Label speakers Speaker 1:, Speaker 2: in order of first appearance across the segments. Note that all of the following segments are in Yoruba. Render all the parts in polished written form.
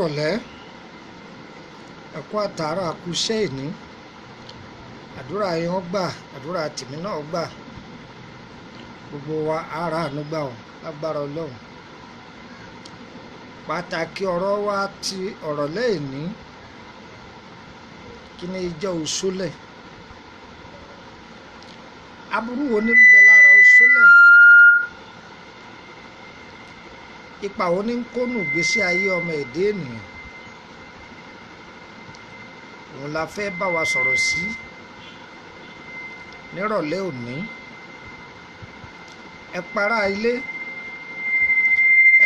Speaker 1: ìrọ̀lẹ́, ẹ kú àtàárọ̀, a kú iṣẹ́ ìní. Àdúrà yín ó gbà, àdúrà tèmi náà ó gbà. Gbogbo wa á ra àánú gbà ọ́ lágbára Ọlọ́run. Pàtàkì ọ̀rọ̀ wa ti ọ̀rọ̀ lẹ́ẹ̀ní, kí ni jẹ́ òṣòlẹ̀? Aburú wo ní ń bẹ lára òṣòlẹ̀? Ipa wo ní ń kó nù ìgbésí ayé ọmọ ẹ̀dá ènìyàn? Òun la fẹ́ bá wa sọ̀rọ̀ sí nírọ̀lẹ́ òní. Ẹ para ilé,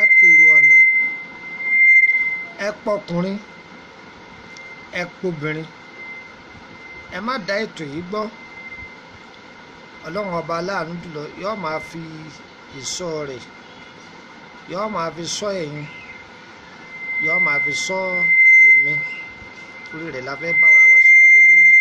Speaker 1: ẹ pèrò ọ̀nà, ẹ pọkùnrin, ẹ pobìnrin. Ẹ má dá ètò yìí gbọ́. Ọlọ́run ọba aláàánú jùlọ yóò máa fi ìṣọ́ rẹ̀, yóò máa fi ṣọ́ ẹ̀yin, yóò máa fi ṣọ́ èmi. Orí rẹ̀ la fẹ́ bá wa sọ̀rọ̀ lé lórí.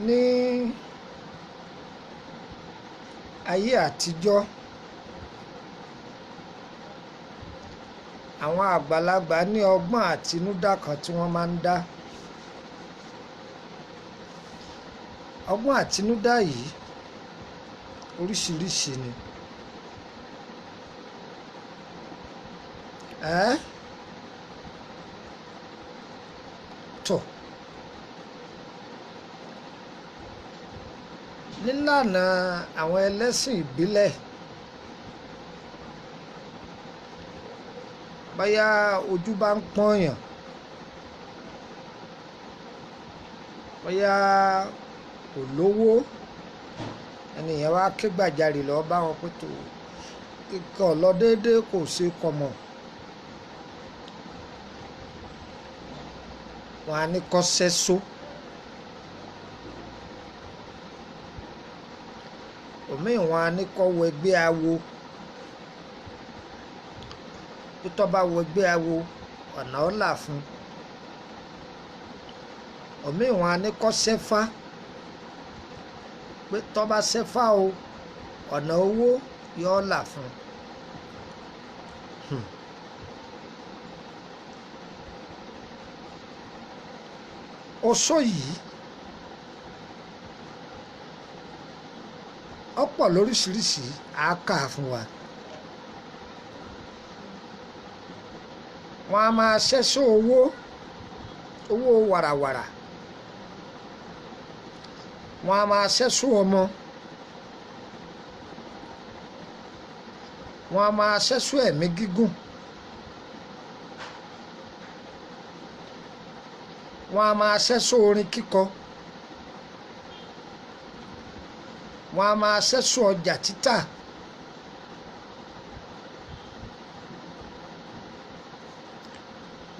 Speaker 1: Ní ayé àtijọ́, àwọn àgbàlagbà ní ọgbọ́n àtinúdá kan tí wọ́n máa ń dá. Ọgbọ́n àtinúdá yìí oríṣiríṣi ni. yàtọ̀ nílànà àwọn ẹlẹ́sìn ìbílẹ̀ bóyá ojú bá ń pọ́nyàn bóyá kò lówó ẹnìyàn wá ké gbàjarè lọ bá wọn pé tó ikọ̀ lọ déédéé kò ṣe kọmọ wọn á ní kọ́ sẹ́só òmíì wọn á ní kọ́ wọ ẹgbẹ́ awo bí tó bá wọ ẹgbẹ́ awo ọ̀nà ọ̀là fún òmíì wọn á ní kọ́ sẹ́fá pé tó bá sẹ́fá o ọ̀nà owó yóò là fún oṣó yìí ọ̀pọ̀ lóríṣiríṣi àáká fún wa wọn a máa ṣẹ́ṣó owó wàràwàrà wọn a máa ṣẹ́ṣó ọmọ wọn a máa ṣẹ́ṣó ẹ̀mí gígùn wọn a máa ṣẹ́ṣó orin kíkọ wọn a máa ṣẹ́ṣó ọjà títà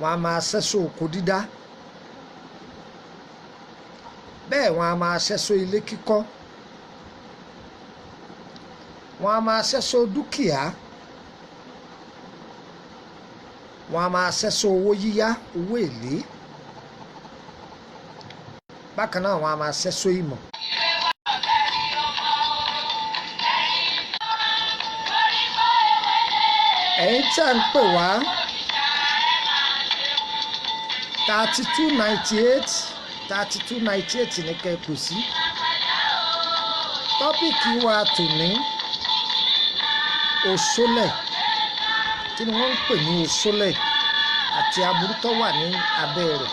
Speaker 1: wọn a máa ṣẹ́ṣó oko dídá bẹ́ẹ̀ wọn a máa ṣẹ́ṣó ilé kíkọ́ wọn a máa ṣẹ́ṣó dúkìá wọn a máa ṣẹ́ṣó owó yíyá owó èlé bákan náà wọn a máa ṣẹ́ṣó ìmọ̀. ẹ̀yin tí a ń pè wá 3298 ní kẹ́ kù sí tọ́pìkì wa tòní òṣólẹ̀ kí ni wọ́n ń pè ní òṣólẹ̀ àti aburú tó wà ní abẹ́ rẹ̀.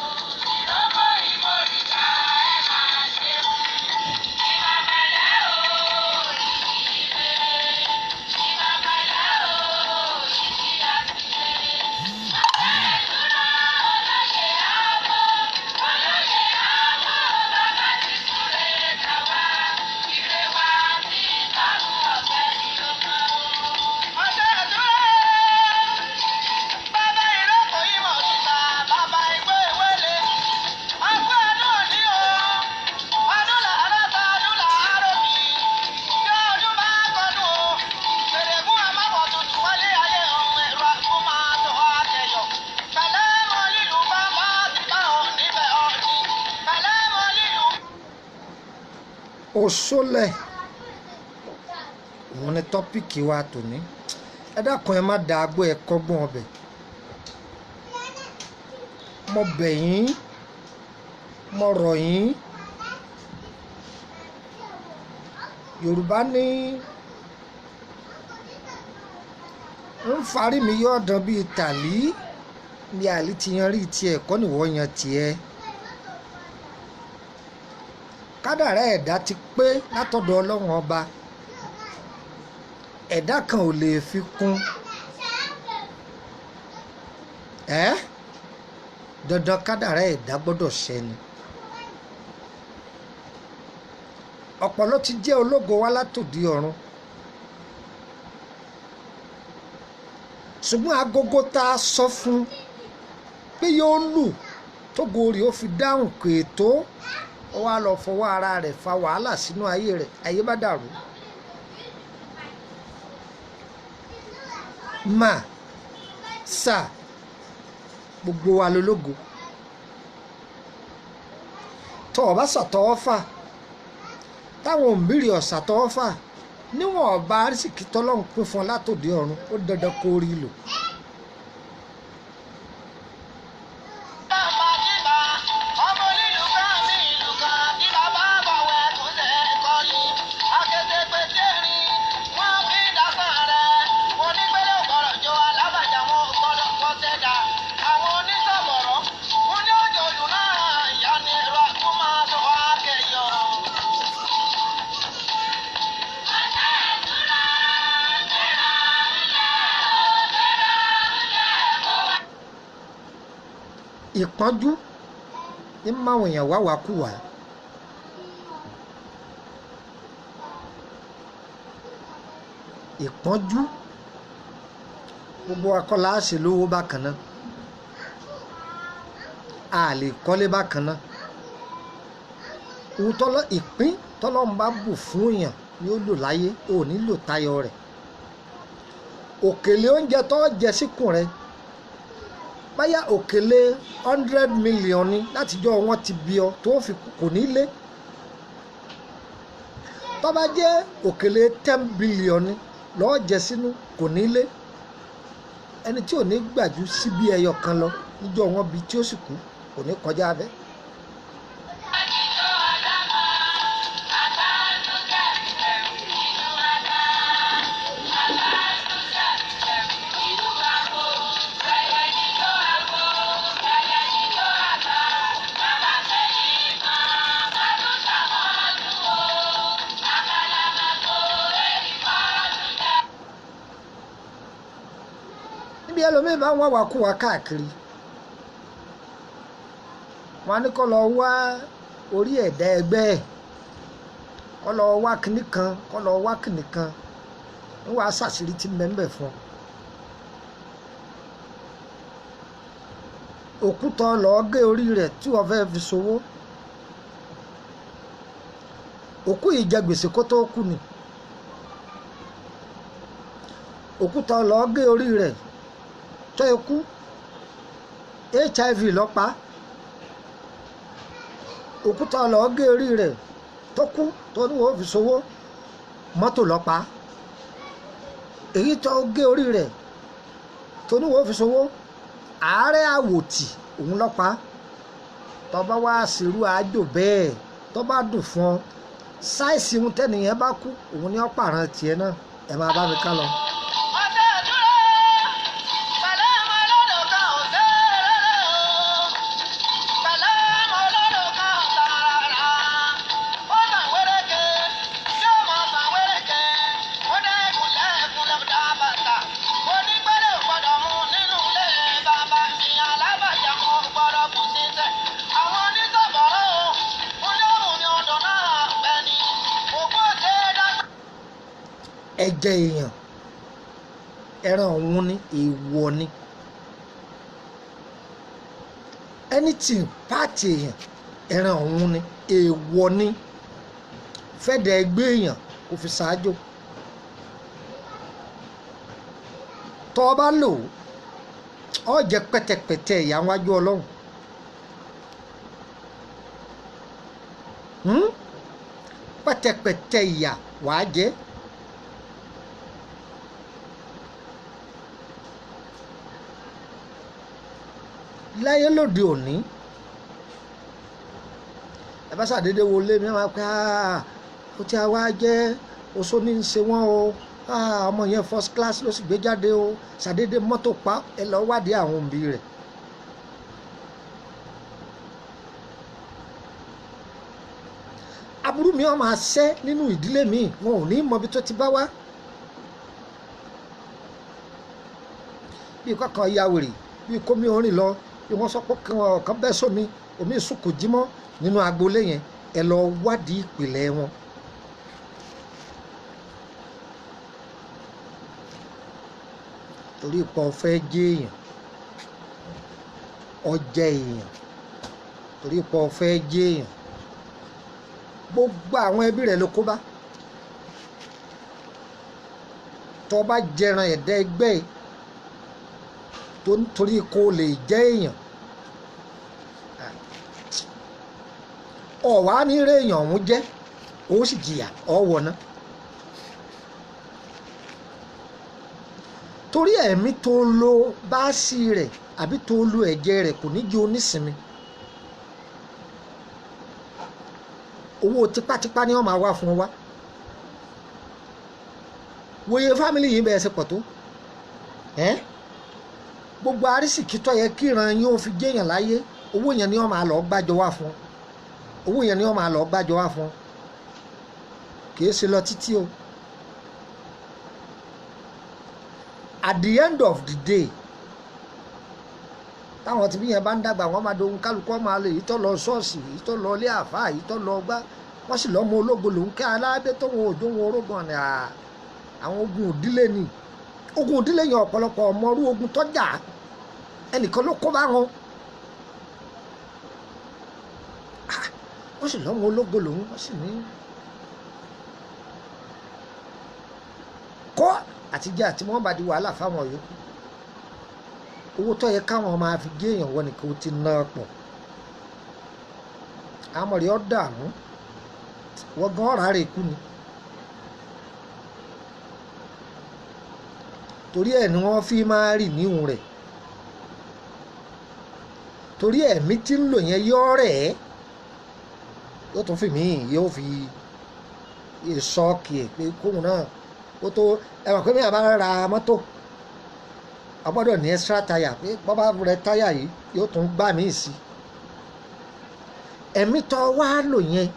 Speaker 1: òṣólẹ̀ òun ni tọ́pìkì wa tòní ẹ dákun ẹ má da agbó ẹ kọ́gbọ́n ọbẹ̀ mo bẹ̀ yín mo rọ̀ yín Yorùbá ní ń farí mi yọ̀ ọ̀dàn bíi tàlí bí àlí ti yan rí tiẹ̀ kọ́ nìwọ́ yan tiẹ̀ kádàrá ẹ̀dá ti pé látọ̀dọ̀ Ọlọ́run ọba ẹ̀dá kan ò lè fi kún dandan kádàrá ẹ̀dá gbọ́dọ̀ ṣẹ ni ọ̀pọ̀ ló ti jẹ́ ológo wá látòdì ọ̀run ṣùgbọ́n agogo tá a sọ fún pé yóò lù tógo rẹ̀ ó fi dáhùn kéètó ó wá lọ fọwọ́ ara rẹ̀ fa wàhálà sínú ayé rẹ̀ ayé bá dàrú. mà sà gbogbo wa lológo tó o bá ṣàtọwọ́ fà táwọn òǹbírí ọ̀ṣàtọwọ́ fà níwọ̀n ọba arísìkí tọ́lọ́run pín fún ọ látòdì ọ̀run ó dandan kó rí lò.
Speaker 2: Àwọn onísọ̀bọ̀rọ̀ wọn ní òjòjò náà
Speaker 1: ìpọ́njú ní máwọn èèyàn wá wá kú wá. ìpọ́njú gbogbo akọ́lá ṣe lówó bákan náà, a lè kọ́lé bákan náà. ohun tọ́lọ́ ìpín tọ́lọ́run bá bù fún èèyàn ni ó lò láyé, ò ní lò tayọ rẹ̀. òkèlè oúnjẹ tó jẹ síkùn rẹ̀ báyà òkèlè 100 million ni látijọ́ wọn ti bí ọ tó fi kò ní lé. tó bá jẹ́ òkèlè 10 billion ni lọ́ọ́ jẹ sínú kò ní lé. ẹni tí ò ní gbàjú síbi ẹyọ kan lọ níjọ́ wọn bí tí ó sì kú kò ní kọjá abẹ́. níbi ẹlòmíì bá wọn wà kú wa káàkiri, wọn á ní kó lọ wá orí ẹ̀dá ẹgbẹ́ ẹ̀, kó lọ wá kinní kan, kó lọ wá kinní kan, ń wá sàṣírí tí mẹ́ńbẹ̀ fún ọ. òkúta lọ́ọ́ gé orí rẹ̀ tí wọ́n fẹ́ fi ṣòwò. òkú yìí jẹ gbèsè kó tó kú ni. òkúta lọ́ọ́ gé orí rẹ̀ tó ikú, HIV ló pa. òkúta lọ́ọ́ gé orí rẹ̀ tó kú tó ní wọ́n fi ṣòwò, mọ́tò ló pa. èyí tó gé orí rẹ̀ tó ní wọ́n fi ṣòwò, àárẹ̀ àwòtì òun ló pa. tó bá wá sírú àjò bẹ́ẹ̀ tó bá dùn fún ọ, sáìsì ohun tẹ́nìyẹn bá kú òun ni ó pààrọ̀ tiẹ̀ náà. ẹ máa bá mi ká lọ. ẹ̀jẹ̀ èèyàn ẹran ọ̀hún ni èèwọ̀ ni. anything pààtì èèyàn ẹran ọ̀hún ni èèwọ̀ ni. fẹ́dẹ̀ ẹgbẹ́ èèyàn kò fi ṣáájú. tọ́ ọ bá lò ó jẹ́ pẹ̀tẹ̀pẹ̀tẹ̀ ìyà wájú Ọlọ́run. pẹ̀tẹ̀pẹ̀tẹ̀ ìyà wàá jẹ́. láyé lóde òní ẹ bá ṣàdédé wọlé mi máa pẹ́ ó ti wá jẹ́ oṣó ní í ṣe wọ́n o, ọmọ yẹn first class ló sì gbé jáde o, ṣàdédé mọ́tò pa. ẹ lọ wádìí àwọn òbí rẹ̀. aburú mi wọ́n máa ṣẹ́ nínú ìdílé mi, wọn ò ní mọ ibi tó ti bá wá. bí kọ́kàn ya wèrè, bí kómi orin lọ, bí wọ́n sọ pé kàn bẹ́ sómi, omi ìsúnkù jímọ́ nínú agboolé yẹn. ẹ lọ wádìí ìpìlẹ̀ wọn. torí ipò ọ̀fẹ́ jẹ́ èèyàn, ọjẹ́ èèyàn, torí ipò ọ̀fẹ́ jẹ́ èèyàn, gbogbo àwọn ẹbí rẹ̀ ló kó bá. tó bá jẹran ẹ̀dá ẹgbẹ́ ẹ̀ torí kó lè jẹ́ èèyàn, ọ̀wá ní eré èèyàn ọ̀hún jẹ́, ó sì jìyà ọ̀wọ̀ náà. torí ẹ̀mí tó lo báàsì rẹ̀ àbí tó lo ẹ̀jẹ̀ rẹ̀ kò ní jẹ́ onísinmi. owó tipátipá ni wọ́n máa wá fún wa. wòye fámìlì yìí bẹ̀rẹ̀ sí pọ̀ tó. gbogbo arísìkí tó yẹ kí ìran yín ó fi jẹ́yàn láyé, owó yẹn ni wọ́n máa lọ gbájọ wá fún. owó yẹn ni wọ́n máa lọ gbájọ wá fún. kìí ṣe lọ títí o. at the end of the day táwọn tí bí yẹn bá ń dàgbà wọ́n máa dohun kálukú máa lè yìí tó lọ ṣọ́ọ̀ṣì yìí tó lọ ilé àfáà yìí tó lọ gbá wọ́n sì lọ́mọ ológo lòún kẹ́ aládé tó wọn òjò wọn orógun ọ̀nà àwọn ogun òdílé ni ogun òdílé yẹn ọ̀pọ̀lọpọ̀ ọmọrú ogun tọ́jà ẹnìkan ló kó bá wọn wọ́n sì lọ́mọ ológo lòún wọ́n sì ní kọ́ àtijọ́ àti wọ́n bá di wàhálà fáwọn yòókù owó tó yẹ káwọn máa fi gé èèyàn wọ nìkan ó ti ná pọ̀ àmọ̀rí ọ̀ dààmú wọ́n gan ọ̀rá rẹ̀ kú ni torí ẹ̀ ni wọ́n fi máa rì níhùn rẹ̀ torí ẹ̀mí tí ń lò yẹn yọ́ rẹ̀ ẹ́ yóò tún fi míì yóò fi sọ́ọ̀kì ẹ̀ pé kóhun náà ó tó ẹ mọ̀ pé mi àbá ra mọ́tò a gbọ́dọ̀ ní extra táyà pé bọ́bá rẹ táyà yìí yóò tún gbà míì sí ẹ̀mí tó wá lò yẹn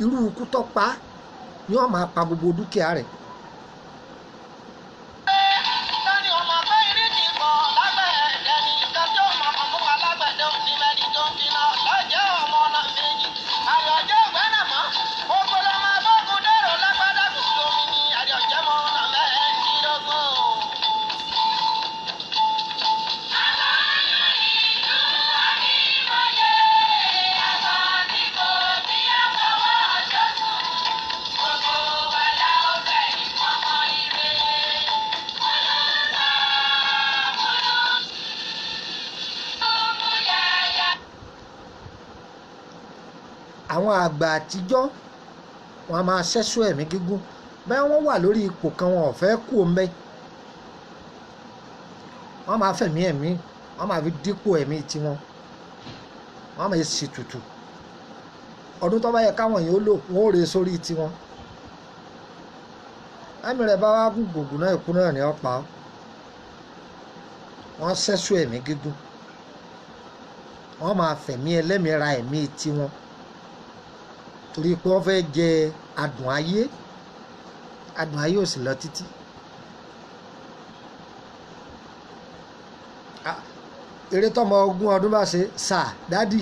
Speaker 1: irú ikú tó pa ni wọ́n máa pa gbogbo dúkìá rẹ̀. àwọn àgbà àtijọ́ wọn a máa ṣẹ́sọ ẹ̀mí gígùn bẹ́ẹ̀ wọ́n wà lórí ipò kan wọn ò fẹ́ kú omi wọ́n máa fẹ̀mí ẹ̀mí wọ́n máa fi dípò ẹ̀mí tiwọn wọ́n máa sì tutù ọdún tó bá yẹ káwọn yìí ó lò wọ́n ó re sórí tiwọn ẹ̀mí rẹ̀ bá wá gùn gbòògùn náà ikú náà ní ọ̀pá wọ́n ṣẹ́sọ ẹ̀mí gígùn wọ́n máa fẹ̀mí ẹlẹ́mìí ra ẹ̀mí tiwọn torí pé wọ́n fẹ́ jẹ adùn ayé ò sì lọ títí eré tọmọ 20 ọdún bá ṣe sà dádì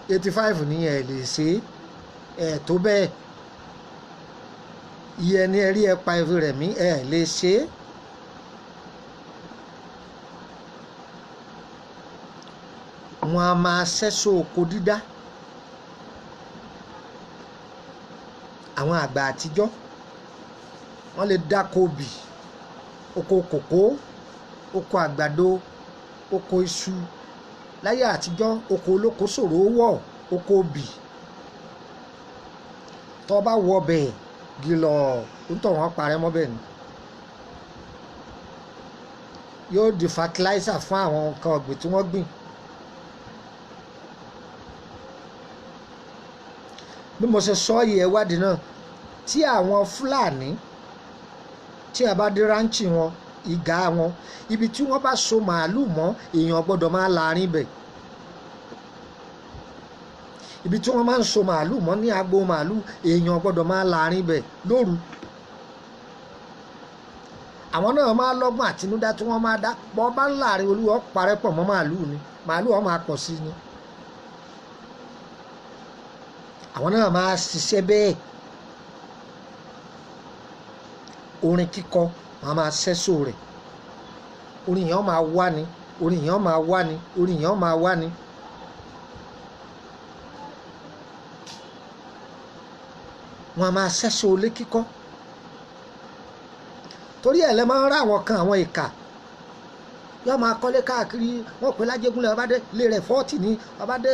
Speaker 1: 85 nìyẹn ẹ lè ṣe ẹ tó bẹ́ẹ̀ iye ẹni ẹ rí ẹ pa ìfi rẹ̀ mí ẹ lè ṣe wọn a máa ṣẹ́sọ oko dídá àwọn àgbà àtijọ́ wọ́n lè dáko obì oko kòkó oko àgbàdo oko iṣu láyé àtijọ́ oko olóko ṣòro wọ̀ oko obì tó bá wọ ọbẹ̀ gìlọ̀ ń tọ̀ wọ́n parẹ́ mọ́bẹ̀ ni yóò di fertilizer fún àwọn nǹkan ọ̀gbìn tí wọ́n gbìn. bí mo ṣe sọ yìí ẹwádìí náà tí àwọn Fúlàní tí a bá dé ráńchì wọn ìgá wọn ibi tí wọ́n bá so màálù mọ́ èèyàn gbọ́dọ̀ máa láàrin bẹ̀ ibi tí wọ́n máa ń so màálù mọ́ ní agbo màálù èèyàn gbọ́dọ̀ máa láàrin bẹ̀ lóru àwọn náà máa lọ́gbọ́n àtinúdá tí wọ́n máa dá bọ́ bá ń láàrin olúwa parẹ́ pọ̀ mọ́ màálù ni màálù ọ̀ máa pọ̀ sí ni àwọn náà máa ṣiṣẹ́ bẹ́ẹ̀ orin kíkọ wọn máa ṣẹ́sọ rẹ̀ orin yẹn máa wá ni orin yẹn máa wá ni orin yẹn máa wá ni wọn máa ṣẹ́sọ olé kíkọ́ torí ẹ̀ lẹ́ máa ń rá àwọn kan àwọn ìkà yóò máa kọ́lé káàkiri wọ́n pè lájẹgúnlẹ̀ ọbadé ilé rẹ̀ 40 ní ọbadé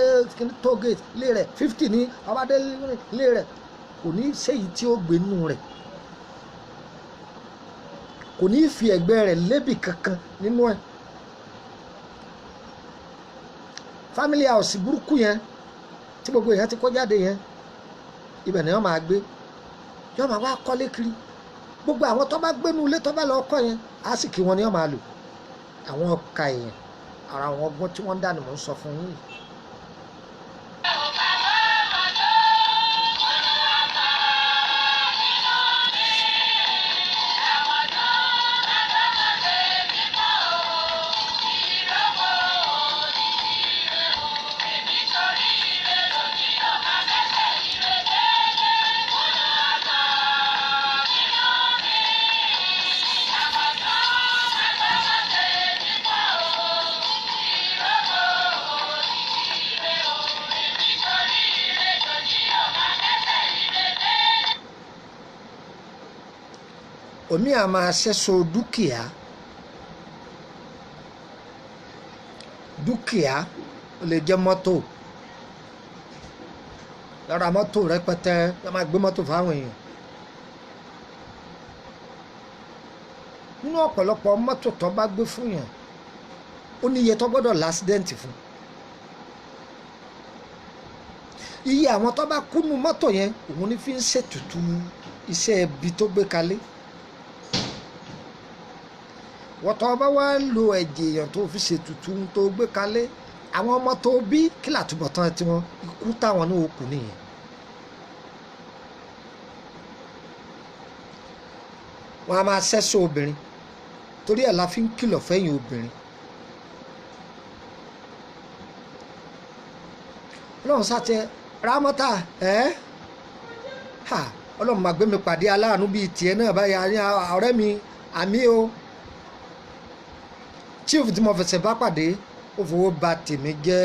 Speaker 1: tógèètì ilé rẹ̀ 50 ní ọbadé ilé rẹ̀ kò ní séyìí tí ó gbé nínú rẹ̀ kò ní fi ẹ̀gbẹ́ rẹ̀ lébì kankan nínú ẹ̀ family house burúkú yẹn tí gbogbo èèyàn ti kọ́ jáde yẹn ibẹ̀ ni wọ́n máa gbé yóò máa wá kọ́lé kiri gbogbo àwọn tó bá gbénu ilé tó bá lọ kọ́ yẹn á sì kí wọn ni wọ́n máa lò àwọn ọkà èèyàn ara àwọn ọgbọ́n tí wọ́n ń dá ni mò ń sọ fún yín. omi a máa ṣẹ́so dúkìá ó lè jẹ́ mọ́tò lára mọ́tò rẹpẹtẹ yọ máa gbé mọ́tò fáwọn èèyàn nínú ọ̀pọ̀lọpọ̀ mọ́tò tó bá gbé fún yàn ó ní iye tó gbọ́dọ̀ lásídẹ́ǹtì fún iye àwọn tó bá kú nínú mọ́tò yẹn òun ní fi ń ṣètùtù iṣẹ́ ẹbí tó gbé kalẹ̀ wọ́n tó bá wá lo ẹ̀jẹ̀ èèyàn tó fi ṣètùtù tó gbé kalẹ̀ àwọn ọmọ tó bí kí làtúbọ̀tán tiwọn ikú táwọn náà ó kù nìyẹn wọn a máa ṣẹ́sọ obìnrin torí ẹ̀ la fi ń kìlọ̀ fẹ́yìn obìnrin ọlọ́run sáté rámọ́tà ọlọ́run máa gbé mi pàdé aláàánú bíi tiẹ̀ náà báyà ọ̀rẹ́ mi àmì o chief tí mo fẹsẹ̀ bá pàdé ó fowó ba tèmi jẹ́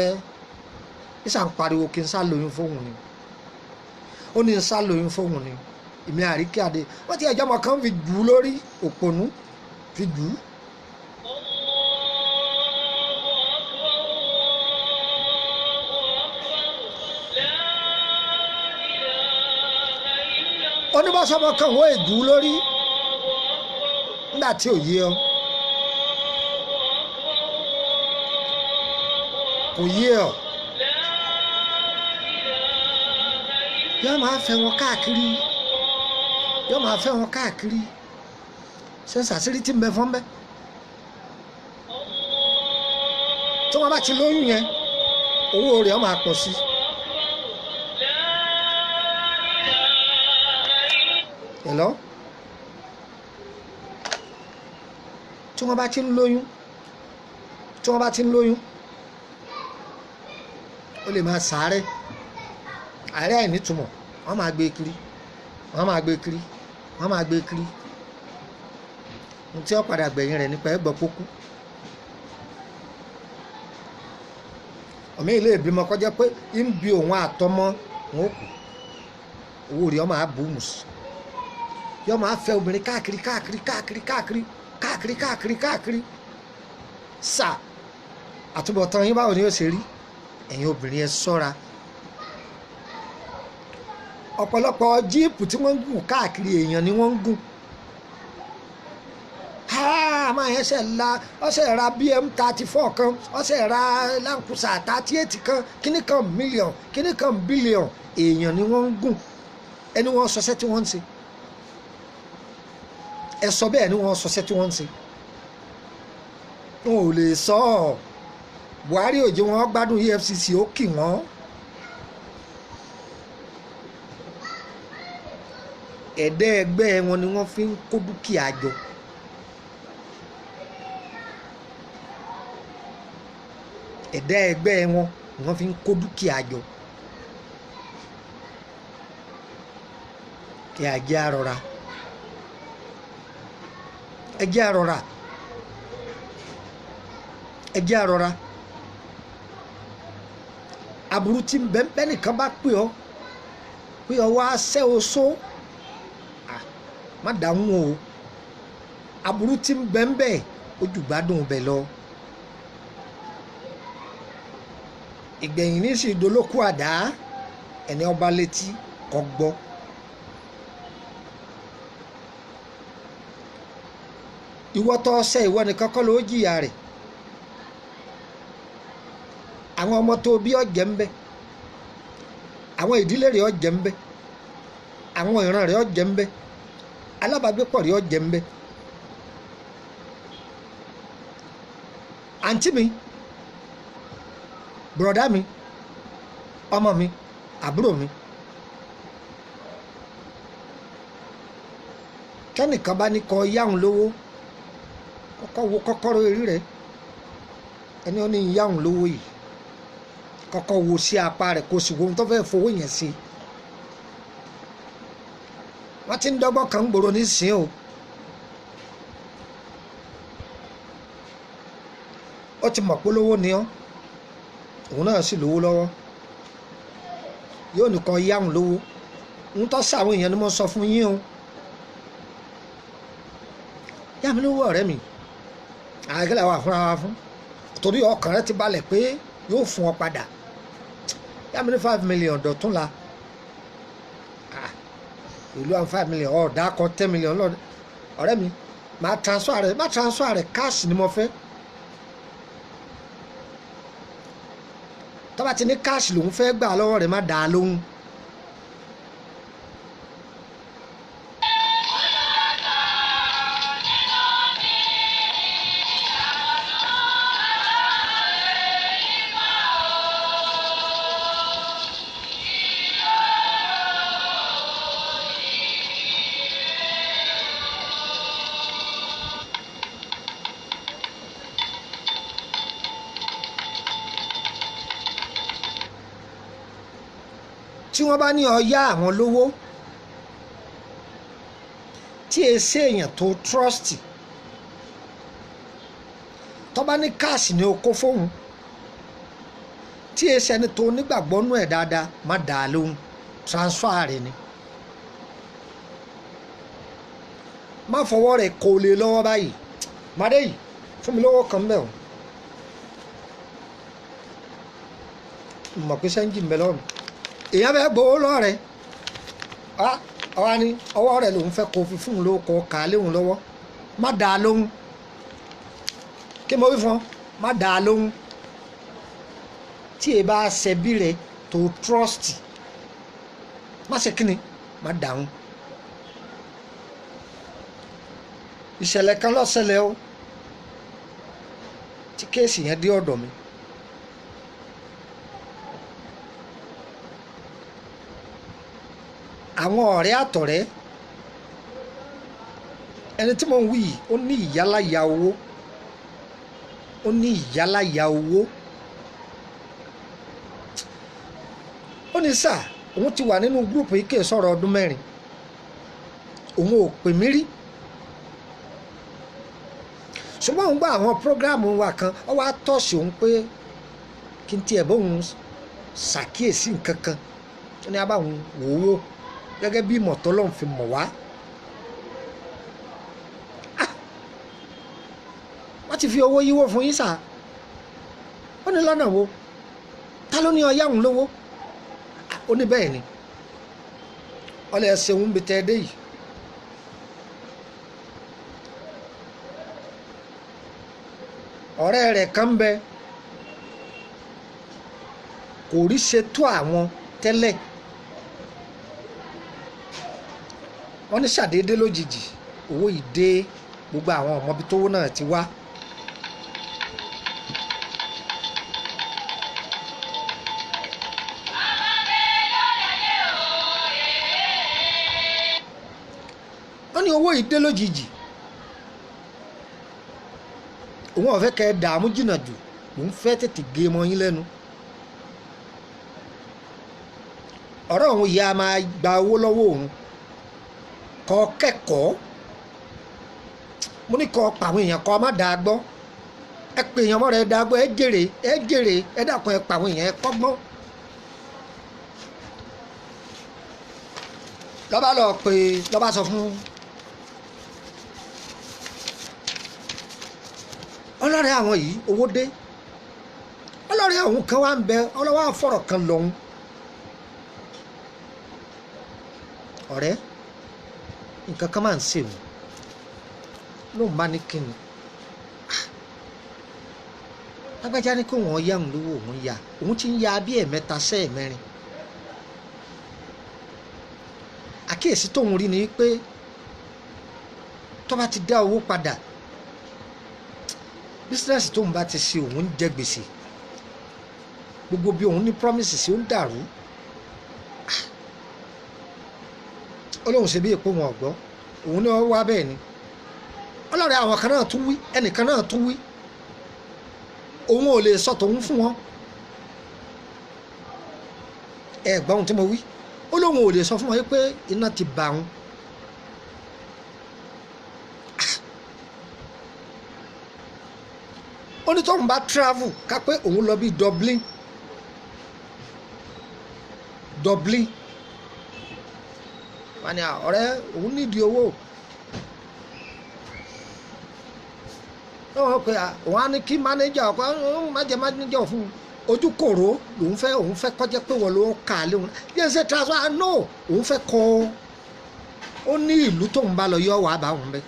Speaker 1: ìsàn pariwo kí n sá lóyún fóun ni ó ní n sá lóyún fóun ni èmi àríkẹ́ adé wọ́n ti ẹ̀jọ́ ọmọ kan fi jù ú lórí òpònú fi jù ú. oníbàṣọmọ kan wọ́n èjù ú lórí nígbà tí ò yé ọ kò yé ọ yóò máa fẹ́ wọn káàkiri yóò máa fẹ́ wọn káàkiri ṣé Àsírí tí ń bẹ fún bẹ́ tí wọ́n bá ti lóyún yẹn owó rẹ̀ máa pọ̀ sí hello tí wọ́n bá ti ń lóyún ó lè máa sáré àárẹ̀ àìnítumọ̀ wọ́n máa gbé kiri ní tí ó padà gbẹ̀yìn rẹ̀ nípa ẹgbọ́ pókú ọmọ ilé ìbímọ kọjá pé ń bi òun àtọmọ wọn kù owó rẹ̀ ọmọ abúmus yọ máa fẹ́ obìnrin káàkiri sà àtúbọ̀tán yín báwo ni ó ṣe rí ẹ̀yin obìnrin ẹ ṣọ́ra ọ̀pọ̀lọpọ̀ jíìpù tí wọ́n ń gùn káàkiri èèyàn ni wọ́n ń gùn máa yẹn ọ̀sẹ̀ ra BM34 kan ọ̀sẹ̀ ra lankusa 38 kan kíní kan mílíọ̀n kíní kan bílíọ̀n èèyàn ni wọ́n ń gùn ẹni wọ́n sọsẹ́ tí wọ́n ń ṣe ẹ sọ bẹ́ẹ̀ ni wọ́n sọsẹ́ tí wọ́n ń ṣe wọn ò lè sọ ọ́ Buhari ò jẹ́ wọn gbádùn EFCC ó kì wọ́n ẹ̀dẹ́ ẹgbẹ́ wọn ni wọ́n fi ń kó dúkìá jọ ẹ̀dá ẹgbẹ́ wọn ni wọ́n fi ń kó dúkìá jọ kí a jẹ́ àrọ̀ra aburú tí bẹ́ẹ̀ nìkan bá pè ọ́ wá ṣẹ́ oṣó má dáhùn o aburú tí bẹ́ẹ̀ ojú gbádùn bẹ̀ lọ ìgbẹ̀yìn ní sì dolókù àdá ẹni ọba létí kò gbọ́ ìwọ tó ṣe ìwọ nìkan kọ́ ló jìyà rẹ̀ àwọn ọmọ tó bí ọ̀jẹ̀ ń bẹ àwọn ìdílé rẹ̀ ọ̀jẹ̀ ń bẹ àwọn ìran rẹ̀ ọ̀jẹ̀ ń bẹ alábàágbépọ̀ rẹ̀ ọ̀jẹ̀ ń bẹ àǹtí mi bùrọ̀dá mi ọmọ mi àbúrò mi kẹ́nìkan bá ní kọ yáhùn lówó kọ́kọ́ wo kọ́kọ́rọ́ orí rẹ̀ ẹni ó ní yáhùn lówó yìí kọ́kọ́ wo sí apá rẹ̀ kó sì wo ohun tó fẹ́ fowó yẹn sí wọ́n ti ń dọ́gbọ́n kan gbòòrò nísìnyí o ó ti mọ̀ pé lówó ni ọ́ òun náà sì lówó lọ́wọ́ yóò nìkan yáhùn lówó ń tọ́ sí àwọn èèyàn ni mo sọ fún yín o mi lówó ọ̀rẹ́ mi àgẹ́lẹ̀ wà fúnra wa fún torí ọkàn rẹ ti balẹ̀ pé yóò fún ọ padà yá mi ní 5 million dọ̀tún la ìlú àwọn 5 million ọ̀dà kọ 10 million lọ́dọ̀ ọ̀rẹ́ mi máa transfer rẹ̀ káàsì ni mo fẹ́ tọ́ba ti ní káàsì lòun fẹ́ gbà lọ́wọ́ rẹ̀ má dà á lóhùn. tí wọ́n bá ní ó yá àwọn lówó tí èsì èèyàn tó trust tó bá ní káàsì ní o kó fóun tí èsì ẹni tó nígbàgbọ́ nú ẹ̀ dáadáa má dà á lóhùn transfer rẹ̀ ni má fọwọ́ rẹ̀ kó lè lọ́wọ́ báyìí màdé yìí fún mi lọ́wọ́ kan bẹ́ẹ̀ o mọ̀ pé sẹ́ńjì ń bẹ lọ́rùn èèyàn bẹ́ẹ̀ gbowó lọ́rẹ̀ ọwọ́ ni ọwọ́ rẹ̀ lòun fẹ́ kó fi fún un lówó kọ́ ká léwu lọ́wọ́ má dà á lóhùn kí mo wí fún ọ má dà á lóhùn tí èè bá ṣẹbí rẹ̀ tó trust má ṣe kíni má dàrún ìṣẹ̀lẹ̀ kan ló ṣẹlẹ̀ o tí kéèsì yẹn dé ọ̀dọ̀ mi àwọn ọ̀rẹ́ àtọ̀rẹ́ ẹni tí mo ń wí yìí ó ní ìyáláyà owó ó ní sáà òun ti wà nínú gúrùpù yìí kè sọ̀rọ̀ ọdún 4 òun ò pè mí rí ṣùgbọ́n òun gba àwọn prógráàmù wa kan ó wá tọ́sí òun pé kí n tiẹ̀ bóun ṣàkíyèsí nǹkan kan ó ní abáwọn wò ó gẹ́gẹ́ bí ìmọ̀ tọ́lọ́run fi mọ̀ wá wọ́n ti fi owó yíwó fún yín sà ó ní lọ́nà wo ta ló ní ó yá òun lówó ó ní bẹ́ẹ̀ ni ọlẹ́ ẹsẹ̀ òun bí tẹ́ ẹ dé yìí ọ̀rẹ́ rẹ̀ kan bẹ kò rí ṣe tó àwọn tẹ́lẹ̀ wọ́n ní ṣàdédé lójijì owó yìí dé gbogbo àwọn ọmọbi tówó náà ti wá wọ́n ní owó yìí dé lójijì òun ò fẹ́ kẹ́ ẹ dààmú jìnnà jù òun fẹ́ tètè gé mọ́ yín lẹ́nu ọ̀rọ̀ òun ìyá máa gba owó lọ́wọ́ òun kọ́ kẹ́kọ̀ọ́ mo ní kọ́ pa àwọn èèyàn kọ́ má dáa gbọ́ ẹ pè èèyàn mọ́ rẹ̀ dáa gbọ́ ẹ jèrè ẹ dàpọ̀ ẹ pa àwọn èèyàn ẹ kọ́gbọ́n lọ́ba lọ pé lọ́ba sọ fún ọlọ́rẹ́ àwọn yìí owó dé ọlọ́rẹ́ àwọn kan wá ń bẹ ọlọ́wọ́ àfọ̀rọ̀ kan lọ́hún ọ̀rẹ́ nǹkan kan máa ń ṣe wò ló ń bá ní kíni lágbájá ní kó wọ́n yá òun lówó òun yá òun ti ń ya bí ẹ̀mẹ́ta sẹ́ẹ̀mẹ́rin àkíyèsí tóun rí ni pé tó bá ti dá owó padà bísínẹ́sì tóun bá ti ṣe òun ń jẹ gbèsè gbogbo bí òun ní promise sí ó ń dàrú ó lóun ṣe bí èpo wọn ọ̀gbọ́ òun ní wọ́n wá bẹ́ẹ̀ ni ọlọ́rẹ́ àwọn kan náà tún wí ẹnìkan náà tún wí òun ò lè sọ tòun fún wọn ẹ gbọ́ ohun tí mo wí ó lóun ò lè sọ fún wọn pé iná ti bà wọn ó ní tóun bá travel ká pé òun lọ bí Dublin wọ́n ní ọ̀rẹ́ òun nídìí owó wọ́n pe òun á ní kí mánéjà ọkọ má jẹ́ mánéjà fún ojú kòró òun fẹ́ kọjá pé wọ́n ló kà á léwu yẹn ṣe transfer no òun fẹ́ kọ́ ó ní ìlú tó ń bá lọ yọ wàá bá wọn bẹ́ẹ̀.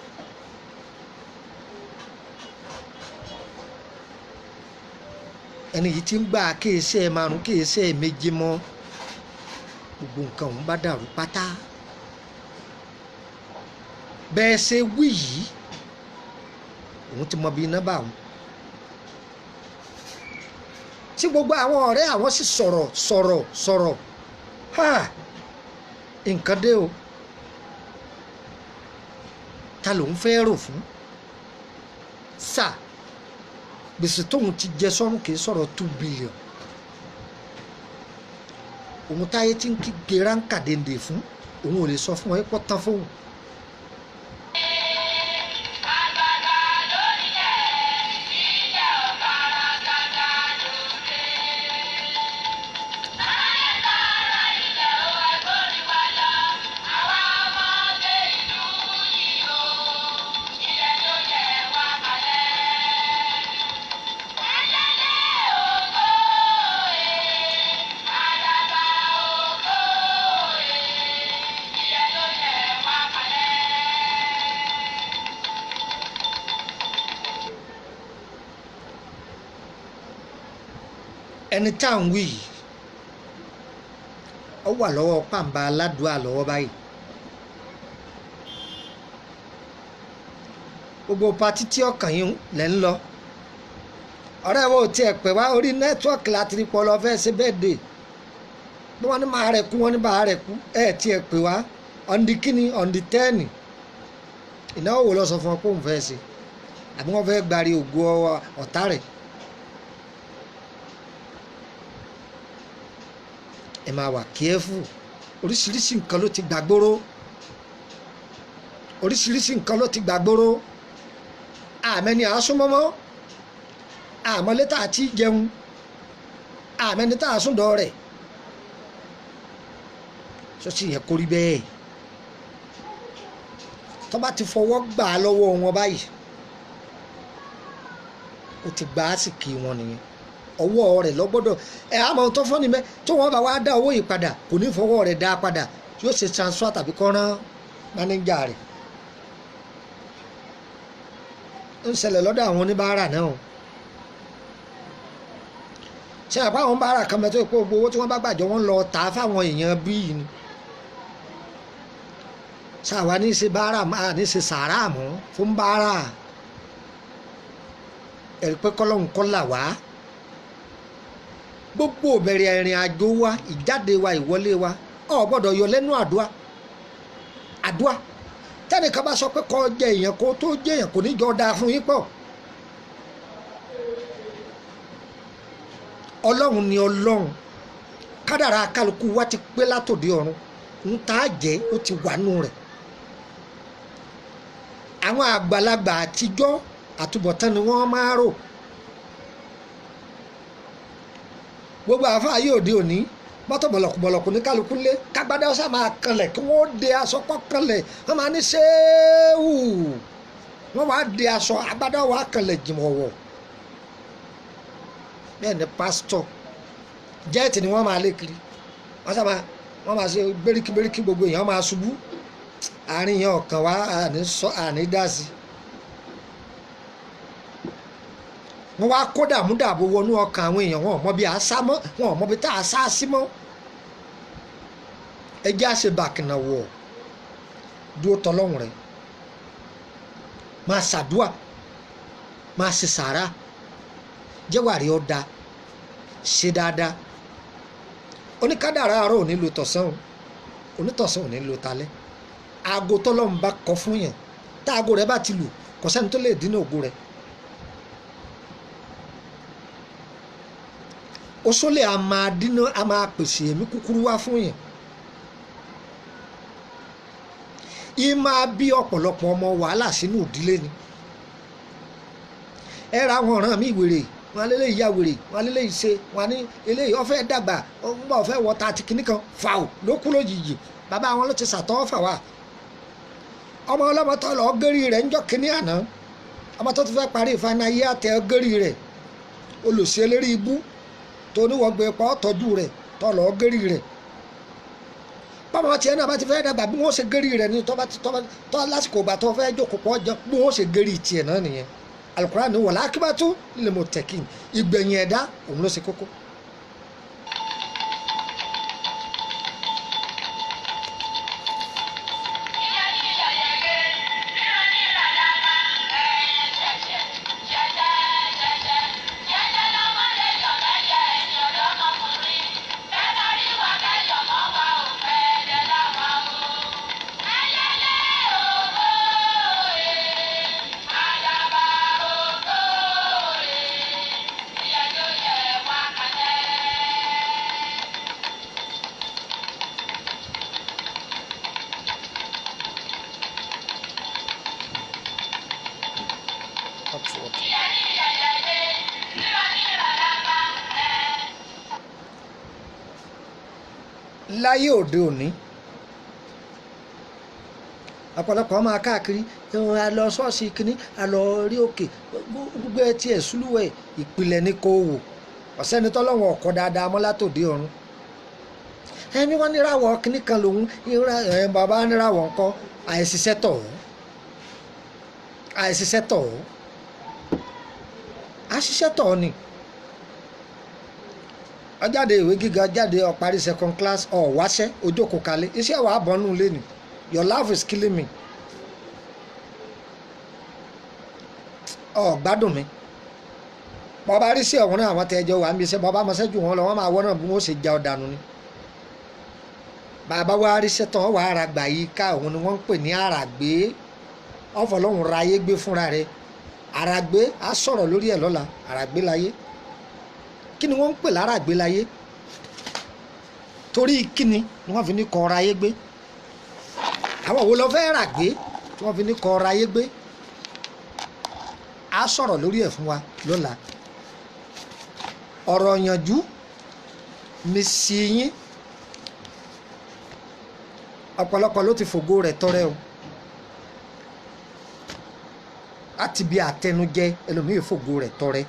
Speaker 1: ẹni yìí ti ń gbà kéèṣe márùn kéèṣe méje mọ́ gbogbo nǹkan òun bá dàrú pátá bẹ́ẹ̀ ṣe wí yìí òun ti mọ bí iná bá òun tí gbogbo àwọn ọ̀rẹ́ àwọn sì sọ̀rọ̀ nǹkan dé o ta lòun fẹ́ rò fún sáà gbèsè tóun ti jẹ sọ́run kì í sọ̀rọ̀ 2 billion òun táyé tí ń kígbe ránkà dèndé fún òun ò lè sọ fún wọn pọ́ tán fóun. ẹni tá à ń wí yìí ó wà lọ́wọ́ pàǹbá aládùúà lọ́wọ́ báyìí gbogbo patí tí ọkàn yín lẹ́ ń lọ ọ̀rẹ́ wo tiẹ̀ pè wá orí nẹ́tíwọ́ọ̀kì láti rí pọ̀ lọ fẹ́ ṣe bẹ́ẹ̀ dé bí wọ́n ní máa rẹ̀ kú wọ́n ní máa rẹ̀ kú tiẹ̀ pè wá ọ̀ndì kíni ọ̀ndì 10 ìnáwó wo lọ sọ fún ọ pé òun fẹ́ ṣe àbí wọ́n fẹ́ gbari ògo ọ̀tá rẹ̀. ẹ máa wà kíẹ́fù oríṣiríṣi nǹkan ló ti gbàgbóró àmẹ́ni àásùnmọ́mọ́ àmọ́létà àti jẹun àmẹ́ni tá àásùndọ̀ rẹ̀ sọ́sì yẹ kó rí bẹ́ẹ̀ tó bá ti fọwọ́ gbà á lọ́wọ́ wọn báyìí ó ti gbà á sì kí wọn nìyẹn ọwọ́ rẹ̀ lọ́gbọ́dọ̀ àmọ́ tó fọ́ ni mẹ́ tó wọ́n bá wá dá owó yìí padà kò ní fọwọ́ rẹ̀ dá padà yóò ṣe transfer tàbí kó rán mánéjà rẹ̀ ń ṣẹlẹ̀ lọ́dọ̀ àwọn oníbàárà náà ṣe àpá àwọn bàárà kan mẹ́tọ́ ìpò gbogbo owó tí wọ́n bá gbàjọ wọ́n lọ tà á fáwọn èèyàn bíi ni ṣàwa ní ṣe bàárà máa ní ṣe sàárà mọ́ fún bàárà ẹ̀rí pé kọ́lọ́hún kọ́ là wá gbogbo bẹ̀rẹ̀ ìrìn àjò wa ìjáde wa ìwọlé wa ò gbọ́dọ̀ yọ lẹ́nu àdúà tẹ́nìkan bá sọ pé kó jẹ èèyàn kó tó jẹ èèyàn kò ní jọ dáa fún yín pọ̀ ọlọ́run ni ọlọ́run kádàrá kálukú wa ti pé látòdì ọ̀run ń tá a jẹ́ ó ti wà nù rẹ̀ àwọn àgbàlagbà àtijọ́ àtúbọ̀tán ni wọ́n máa rò gbogbo àfáà yóò di òní mọ́tò bọ̀lọ̀kùbọ̀lọ̀kù ní kálukú lé kágbádá ọ̀sán máa kanlẹ̀ kí wọ́n de aṣọ kọ́ kanlẹ̀ wọ́n máa ní ṣéwù wọ́n wá de aṣọ agbádá wà kanlẹ̀ jìmọ̀wọ̀ bẹ́ẹ̀ ni pásítọ̀ jẹ́ẹ̀tì ni wọ́n máa lé kiri wọ́n máa ṣe gbéríkí gbogbo èèyàn máa ṣubú àárín yẹn ọ̀kan wá àní dá sí wọ́n wá kó dàmúdàbò wọnú ọkàn àwọn èèyàn wọn ò mọ bí àṣà mọ́ wọn ò mọ bí tá a sá sí mọ́ ẹjẹ́ àṣẹ bàkìnà wọ̀ dúró tọ́lọ́hùn rẹ̀ máa ṣàdúà máa ṣe sàárà jẹ́wàrí ọ̀dà ṣe dáadáa oníkádàrá àárọ̀ ò ní lo tọ̀sán onítọ̀sán ò ní lo talẹ́ aago tọ́lọ́hùn bá kọ fún yẹn tá aago rẹ̀ bá ti lù kò sẹ́ni tó lè dínà ògo rẹ̀. osole a máa dínà a máa pèsè ẹ̀mí kúkúrú wá fún yẹn yìí máa bí ọ̀pọ̀lọpọ̀ ọmọ wàhálà sínú ìdílé ni ẹ ra àwọn ọ̀ràn mi wèrè wọn lélẹ́yìí ya wèrè wọn lélẹ́yìí ṣe wọn ní eléyìí ọ̀fẹ́ dàgbà ọgbà ọ̀fẹ́ wọta àti kìnnì kan fàù ló kú lójijì bàbá wọn ló ti sàtọ́ fà wá ọmọ ọlọ́mọ tó lọ gẹ́rì rẹ̀ ń jọ kínní àná ọmọ tó ti fẹ́ parí ìfana yé àtẹ gẹ́rì rẹ̀ olùsí eléré ibú tó níwọ̀gbẹ́ pa ọ́tọ́jú rẹ̀ tó lọ́ọ́ gẹ́rì rẹ̀ báwọn tiẹ̀ náà bá ti fẹ́ dàgbà bí wọ́n ṣe gẹ́rì rẹ̀ ní tọ́ lásìkò ìgbà tó fẹ́ jókòó pọ̀ jẹ́ bí wọ́n ṣe gẹ́rì tiẹ̀ náà nìyẹn Al-Qur'an ní wal aqibatu lil muttaqin ìgbẹ̀yìn ẹ̀dá òun ló ṣe kókó. Láyé òde òní ọ̀pọ̀lọpọ̀ máa káàkiri a lọ ṣọ́ọ̀ṣì kínní a lọ rí òkè gbogbo ẹ tiẹ̀ súlùwẹ̀ ìpìlẹ̀ ní kò wò ọ̀sẹ́ni tọ́lọ́wọ̀n ọ̀kọ́ dáadáa mọ́ látòdì ọ̀run ẹni wọ́n níràwọ̀ kínní kan lòun bàbá níràwọ̀ ńkọ́ àìsíṣẹ́ tọ̀ àṣìṣẹ́ tọ̀ ni ọjáde ìwé gíga jáde ọ̀parí second class ọ̀wáṣẹ́ ojókòó kalẹ̀ iṣẹ́ wàá bọ́nú lé ni your life is killing me gbádùn mi bọ́ba rí sí ọ̀hún náà àwọn tẹ́jọ́ wà ń bí iṣẹ́ bọ́ba mọ́ṣẹ́ jù wọ́n lọ wọ́n máa wọ́n náà bí wọ́n ṣe já ọ̀dànù ni bàbá wa rí sẹ́tọ̀ wà ara gbà yìí ká òun ni wọ́n ń pè ní àràgbé ọ̀fọ̀lọ́hún ra ayé gbé fúnra rẹ̀ àràgbé á sọ̀rọ̀ lórí ẹ̀ lọ́la àràgbé láyé kí ni wọ́n ń pè láràgbé láyé torí kíni ni wọ́n fi ní kọ́ ọ̀rọ̀ ayé gbé àwọn wo lọ fẹ́ ràgbé tí wọ́n fi ní kọ́ ọ̀rọ̀ ayé gbé á sọ̀rọ̀ lórí ẹ̀ fún wa lọ́la ọ̀rọ̀ ìyànjú mi sí yín ọ̀pọ̀lọpọ̀ ló ti fògo rẹ̀ tọrẹ o láti bí àtẹnujẹ ẹlòmíì fògo rẹ̀ tọrẹ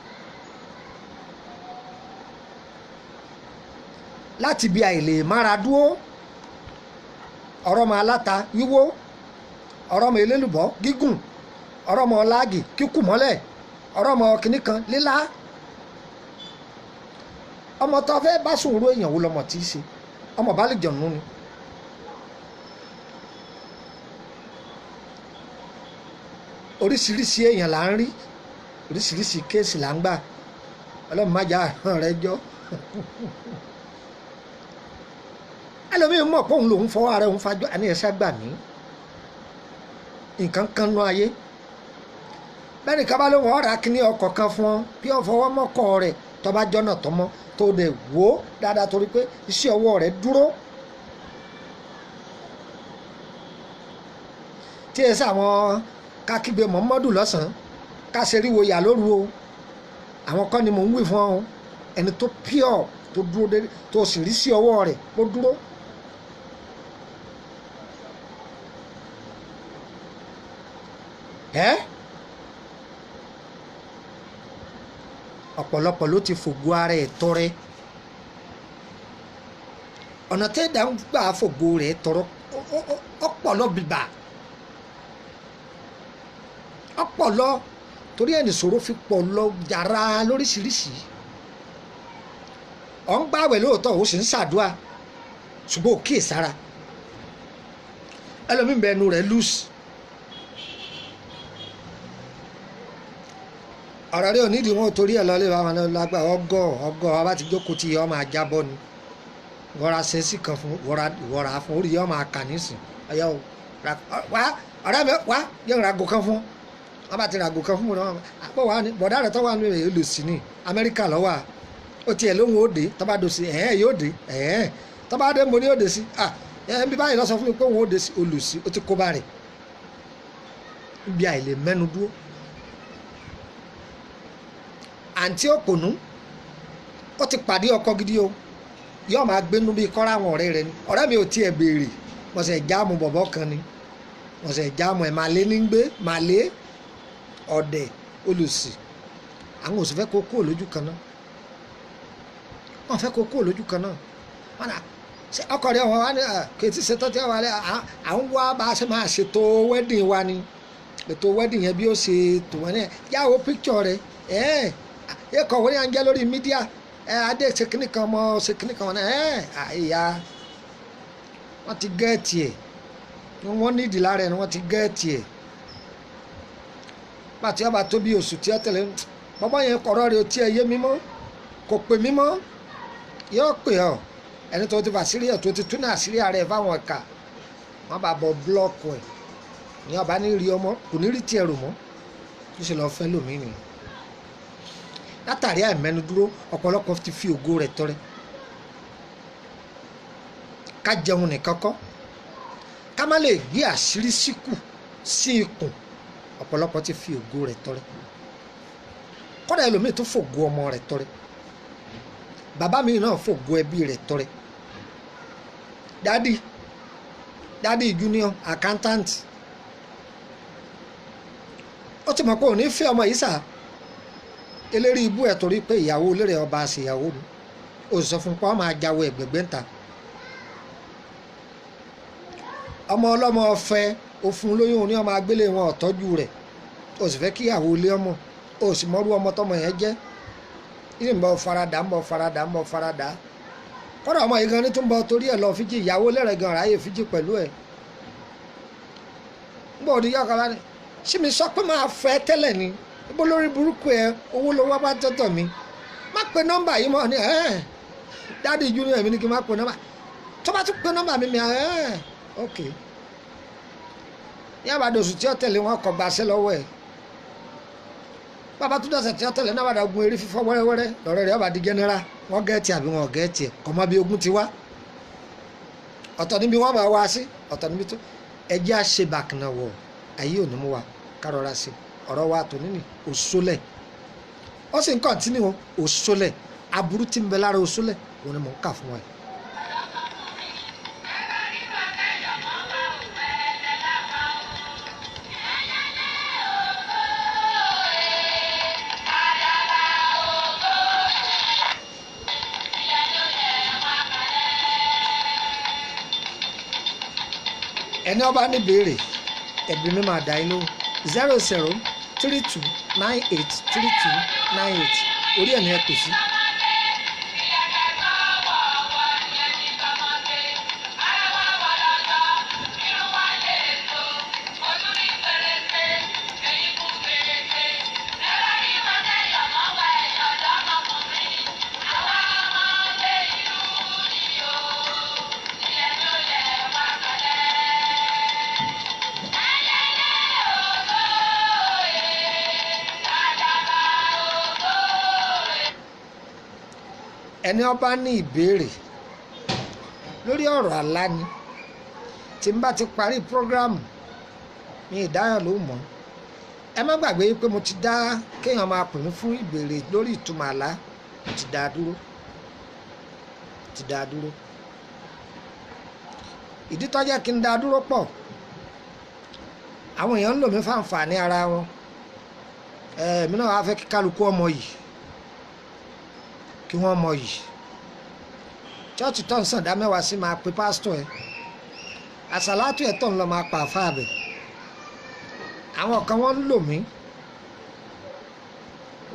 Speaker 1: láti bí àìlè mára dúró ọ̀rọ̀ ọmọ aláta wíwó ọ̀rọ̀ ọmọ elélùbọ́ gígùn ọ̀rọ̀ ọmọ ọláàgì kíkù mọ́lẹ̀ ọ̀rọ̀ ọmọ kìnnì kan lílá ọmọ tó fẹ́ bá sùn ró èèyàn wo lọmọ tí í ṣe ọmọ bá lè jọ̀nù ni oríṣiríṣi èèyàn là ń rí oríṣiríṣi kéèsì là ń gbà ọlọ́run má jà hàn rẹ jọ ẹlòmíín mọ̀ pé òun lòun fọwọ́ ara òun fajọ́ àní ẹ̀ṣá gbà mí nǹkan kan nú ayé bẹ́ẹ̀ ni kábà ló wọ́n ra kíní ọkọ̀ kan fún ọ bí ọ fọwọ́ mọ́kọ̀ rẹ̀ tó bá jọ́nà tọmọ tó dẹ̀ wò ó dáadáa torí pé iṣẹ́ ọwọ́ rẹ̀ dúró tí ẹ sàwọn kákígbe Muhammadu lọ́sàn-án káṣeríwo yà lóru o àwọn kan ni mò ń wí fún ọ ẹni tó pure tó dúró dé tó sì rí sí ọwọ́ rẹ̀ ó dúró. ọ̀pọ̀lọpọ̀ ló ti fògo ara ẹ̀ tọrẹ ọ̀nà tẹ́ẹ̀dá ń gbà fògo rẹ̀ tọrọ ọ̀pọ̀lọ bìbà ọ̀pọ̀lọ torí ẹni sọ̀rọ̀ fi pọ̀ lọ yàrá lóríṣiríṣi ọ̀ ń gbàwẹ̀ lóòótọ́ ó sì ń ṣàdúrà ṣùgbọ́n ò kíyè sára ẹlòmíín bẹ ẹnu rẹ̀ lùsì ọ̀rọ̀ rẹ̀ ò nídìí wọn torí ẹ̀ lọ́lé wa wọn lágbà ọgọ́ wa bá ti jókòó tí yọ máa jábọ́ ni wọ́ra sẹ́sì kan fún wọ́ra fún orí yọ máa kà nísìn ọ̀yọ́ wá ọ̀rẹ́ mi wá yóò rago kan fún wọn bá ti rago kan fún wọn àpò wa ni bọ̀dá rẹ̀ tó wà nínú èyí lò sí ní Amẹ́ríkà lọ́wọ́ à ó tiẹ̀ lóhùn ó dé tó bá dò sí yóò dé tó bá dé mo ní ó dé sí bí báyìí lọ sọ fún mi pé òun ó dé sí olùsí ó ti kó bá rẹ̀ ibi àìlè mẹ́nu dúró àǹtí òpònú ó ti pàdé ọkọ gidi o yóò máa gbénú bíi kọ́ra àwọn ọ̀rẹ́ rẹ ni ọ̀rẹ́ mi ò tiẹ̀ béèrè mo sì jáàmù bọ̀bọ̀ kan ni mo sì jáàmù ẹ̀ màlé ní gbé màlé ọ̀dẹ̀ olùsì àwọn ò sì fẹ́ kó kúrò lójú kan náà wọ́n fẹ́ kó kúrò lójú kan náà wọ́n náà ọkọ rẹ̀ wọ́n wá ní kètì ṣetán tí wọ́n wá ní à ń wá bá a ṣe máa ṣètò wedding wa ni ètò wedding yẹn bí ó ṣe tò wọ́n náà yàwó picture rẹ̀ ẹ kọ̀wé ní à ń jẹ́ lórí mídíà adé ṣe kíní kan mọ́ ṣe kíní kan náà ìyá wọ́n ti gẹ́ẹ̀tì ẹ̀ wọ́n nídìí lára ẹ̀ ni wọ́n ti gẹ́ẹ̀tì ẹ̀ pàtí ọba tó bí oṣù tí ó tẹ̀lé bọ́bọ́ yẹn kọ̀rọ̀ rẹ̀ tí ẹ yé mímọ́ kò pè mímọ́ yóò pè ọ́ ẹni tó ti fà sírí ẹ̀ tó ti tún náà sírí ara ẹ̀ fáwọn ẹ̀ka wọ́n bá bọ̀ búlọ́ọ̀kù ẹ̀ ní ọba ní rí ọmọ kò ní rí tiẹ̀ rò mọ́ tó ṣe lọ́ọ́ fẹ́ lòmíì nìyẹn látàrí àìmẹ́nu dúró ọ̀pọ̀lọpọ̀ ti fi ògo rẹ̀ tọrẹ ká jẹun nìkan kọ́ ká má lè gbé àṣírí síkù sí ikùn ọ̀pọ̀lọpọ̀ ti fi ògo rẹ̀ tọrẹ kọ́dà ẹlòmíì tó fògo ọmọ rẹ̀ tọrẹ bàbá mi náà fògo ẹbí rẹ̀ tọrẹ dádì junior accountant ó ti mọ̀ pé òní fẹ́ ọmọ yìí sà eléri ibú ẹ̀ torí pé ìyàwó olérè ọba àṣeyàwó ni ó sọ fún pa ọmọ ajáwó ẹgbẹ̀gbẹ́ ń ta ọmọ ọlọ́mọ ọ̀fẹ́ òfun lóyún ní ọmọ agbélé wọn ọ̀tọ́jú rẹ̀ ó sì fẹ́ kí ìyàwó ilé ọmọ ó sì mọ́rú ọmọ tọmọ yẹn jẹ́ ní ń bọ̀ faradà kọ́dà ọmọ yìí gan ní tó ń bọ̀ torí ẹ̀ lọ fíjì ìyàwó lẹ́rẹ̀ gan ráyè fíjì pẹ̀lú ẹ̀ ń bọ̀ òdi yọ̀ọ̀kan láti ṣé mi sọ pé máa fẹ́ tẹ́lẹ̀ ni ibo lórí burúkú ẹ owó ló wá bá tọ́tọ̀ mi má pe nọ́mbà yìí mọ́ ni dáàdi junior mi ni kí n má pe nọ́mbà tó bá tún pe nọ́mbà mi ok ní àbàdàn oṣù tí ó tẹ̀lé wọn kọ gbàṣẹ lọ́wọ́ ẹ̀ bàbá tó dọ̀sẹ̀ tí ó tẹ̀lé náà bàdà ogun eré fífọ́ wẹ́rẹ́wẹ́rẹ́ lọ́rẹ́ rẹ̀ ọba di general wọ́n gẹ́ẹ̀tì àbí wọn gẹ́ẹ̀tì ẹ̀ kọ́ mọ́ bí ogun ti wá ọ̀tọ̀ níbi wọ́n máa wá sí ọ̀tọ̀ níbi tó ẹjẹ́ àṣẹ bàkìnà wọ̀ ayé òní mú wa kárọ̀ra sí ọ̀rọ̀ wa tó níní òṣòlẹ̀ ó sì ń kọ̀ntínú òṣòlẹ̀ aburú tí ń bẹ lára òṣòlẹ̀ òun ni mò ń kà fún wa. ẹni ọba ní béèrè ẹbí mi máa dá yín lóhùn 0032983298 orí ẹ̀ ní ẹ kò sí. ẹni ọba ní ìbéèrè lórí ọ̀rọ̀ àlá ni tí n bá ti parí prógrámù ní ìdáyàn ló mọ̀ ẹ má gbàgbé pé mo ti dá kéèyàn máa pè mí fún ìbéèrè lórí ìtumọ̀ àlá mo ti dá a dúró ìdí tó jẹ́ kí n dá a dúró pọ̀ àwọn èèyàn ń lò mí fáǹfààní ara wọn èmi náà wàá fẹ́ kí kálukú ọmọ yìí kí wọ́n mọ yìí chọ́ọ̀chì tó ń sàn dá mẹ́wàá sí máa pe pásítọ̀ ẹ̀ àsàlátù ẹ̀ tó ń lọ máa pa àfáà bẹ̀ àwọn kan wọ́n ń lò mí